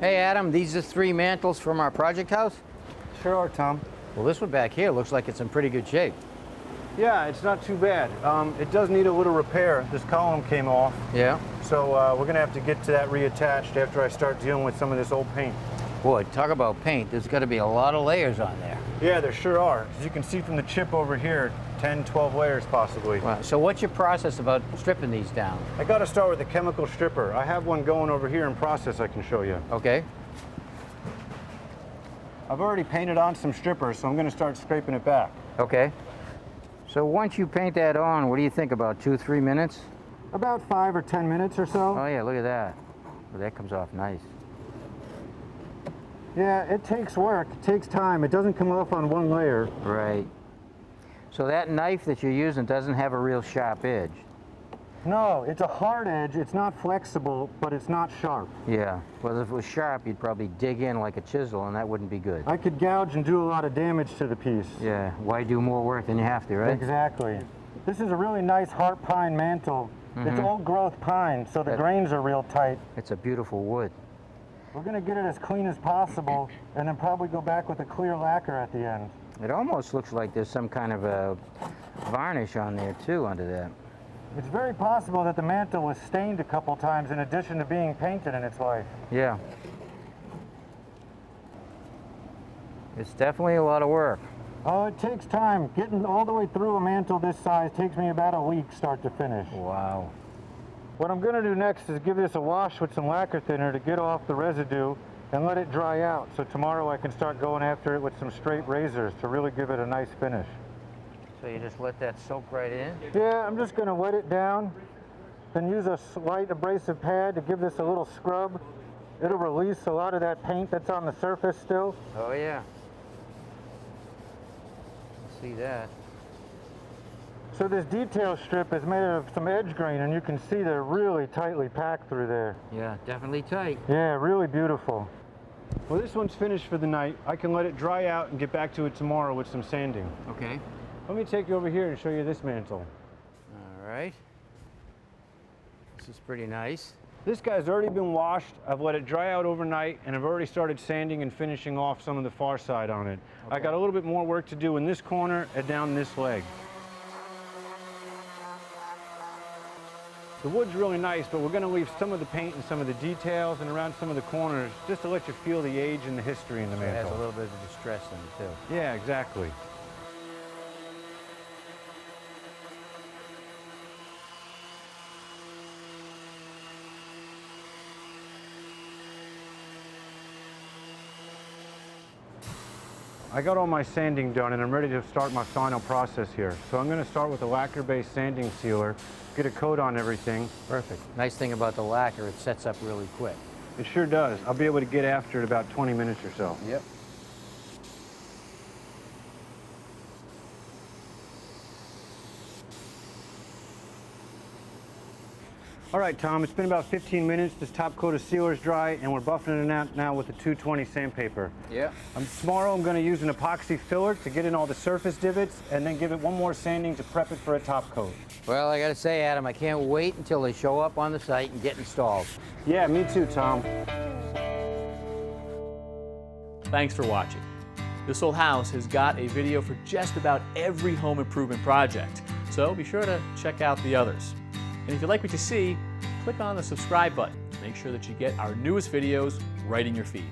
Hey Adam, these are 3 mantels from our project house? Sure are, Tom. Well, this one back here looks like it's in pretty good shape. Yeah, it's not too bad. It does need a little repair. This column came off. Yeah? So we're going to have to get to that reattached after I start dealing with some of this old paint. Boy, talk about paint. There's got to be a lot of layers on there. Yeah, there sure are. As you can see from the chip over here, 10, 12 layers possibly. Wow. So what's your process about stripping these down? I got to start with a chemical stripper. I have one going over here in process I can show you. Okay. I've already painted on some strippers, so I'm going to start scraping it back. Okay. So once you paint that on, what do you think, about 2-3 minutes? About 5 or 10 minutes or so. Oh yeah, look at that. Well, that comes off nice. Yeah, it takes work. It takes time. It doesn't come off on one layer. Right. So that knife that you're using doesn't have a real sharp edge. No, it's a hard edge. It's not flexible, but it's not sharp. Yeah. Well, if it was sharp, you'd probably dig in like a chisel, and that wouldn't be good. I could gouge and do a lot of damage to the piece. Yeah. Why do more work than you have to, right? Exactly. This is a really nice heart pine mantle. It's old growth pine, so the grains are real tight. It's a beautiful wood. We're going to get it as clean as possible, and then probably go back with a clear lacquer at the end. It almost looks like there's some kind of a varnish on there too under that. It's very possible that the mantle was stained a couple times in addition to being painted in its life. Yeah. It's definitely a lot of work. Oh, it takes time. Getting all the way through a mantle this size takes me about a week start to finish. Wow. What I'm going to do next is give this a wash with some lacquer thinner to get off the residue and let it dry out. So tomorrow I can start going after it with some straight razors to really give it a nice finish. So you just let that soak right in? Yeah, I'm just going to wet it down, then use a slight abrasive pad to give this a little scrub. It'll release a lot of that paint that's on the surface still. Oh yeah. See that. So this detail strip is made of some edge grain, and you can see they're really tightly packed through there. Yeah, definitely tight. Yeah, really beautiful. Well, this one's finished for the night. I can let it dry out and get back to it tomorrow with some sanding. Okay. Let me take you over here and show you this mantle. All right. This is pretty nice. This guy's already been washed. I've let it dry out overnight, and I've already started sanding and finishing off some of the far side on it. Okay. I got a little bit more work to do in this corner and down this leg. The wood's really nice, but we're going to leave some of the paint and some of the details and around some of the corners just to let you feel the age and the history in the mantle. It has a little bit of distress in it too. Yeah, exactly. I got all my sanding done and I'm ready to start my final process here. So I'm going to start with a lacquer-based sanding sealer, get a coat on everything. Perfect. Nice thing about the lacquer, it sets up really quick. It sure does. I'll be able to get after it about 20 minutes or so. Yep. All right, Tom, it's been about 15 minutes. This top coat of sealer is dry, and we're buffing it out now with the 220 sandpaper. Yeah. Tomorrow I'm going to use an epoxy filler to get in all the surface divots, and then give it one more sanding to prep it for a top coat. Well, I got to say, Adam, I can't wait until they show up on the site and get installed. Yeah, me too, Tom. Thanks for watching. This Old House has got a video for just about every home improvement project, so be sure to check out the others. And if you like what you see, click on the subscribe button to make sure that you get our newest videos right in your feed.